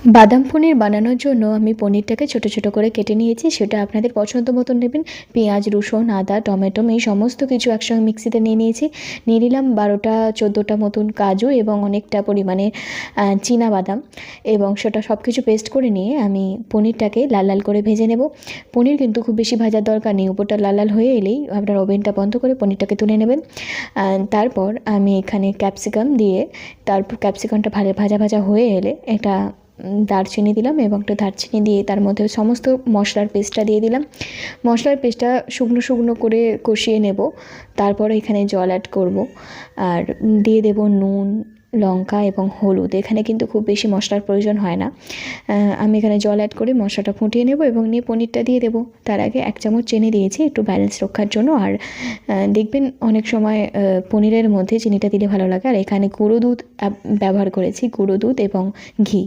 বাদাম পনির বানানোর জন্য আমি পনিরটাকে ছোট ছোট করে কেটে নিয়েছি। সেটা আপনাদের পছন্দ মতন নেবেন। পেঁয়াজ, রসুন, আদা, টমেটো এই সমস্ত কিছু একসঙ্গে মিক্সিতে নিয়ে নিয়েছি। নিয়ে নিলাম 12টা-14টা মতন কাজু এবং অনেকটা পরিমাণে চীনা বাদাম, এবং সেটা সব কিছু পেস্ট করে নিয়ে আমি পনিরটাকে লাল লাল করে ভেজে নেব। পনির কিন্তু খুব বেশি ভাজার দরকার নেই, উপরটা লাল লাল হয়ে এলেই আপনার ওভেনটা বন্ধ করে পনিরটাকে তুলে নেবেন। তারপর আমি এখানে ক্যাপসিকাম দিয়ে, তারপর ক্যাপসিকামটা ভাজা ভাজা হয়ে এলে একটা দারচিনি দিলাম, এবং একটা দারচিনি দিয়ে তার মধ্যে সমস্ত মশলার পেস্টটা দিয়ে দিলাম। মশলার পেস্টটা শুকনো শুকনো করে কষিয়ে নেব। তারপর এখানে জল অ্যাড করব, আর দিয়ে দেব নুন, লঙ্কা এবং হলুদ। এখানে কিন্তু খুব বেশি মশলার প্রয়োজন হয় না। আমি এখানে জল অ্যাড করে মশলাটা ফুটিয়ে নেব এবং নিয়ে পনিরটা দিয়ে দেবো। তার আগে 1 চামচ চিনি দিয়েছি একটু ব্যালেন্স রক্ষার জন্য। আর দেখবেন অনেক সময় পনিরের মধ্যে চিনিটা দিলে ভালো লাগে। আর এখানে গুঁড়ো দুধ ব্যবহার করেছি, গুঁড়ো দুধ এবং ঘি।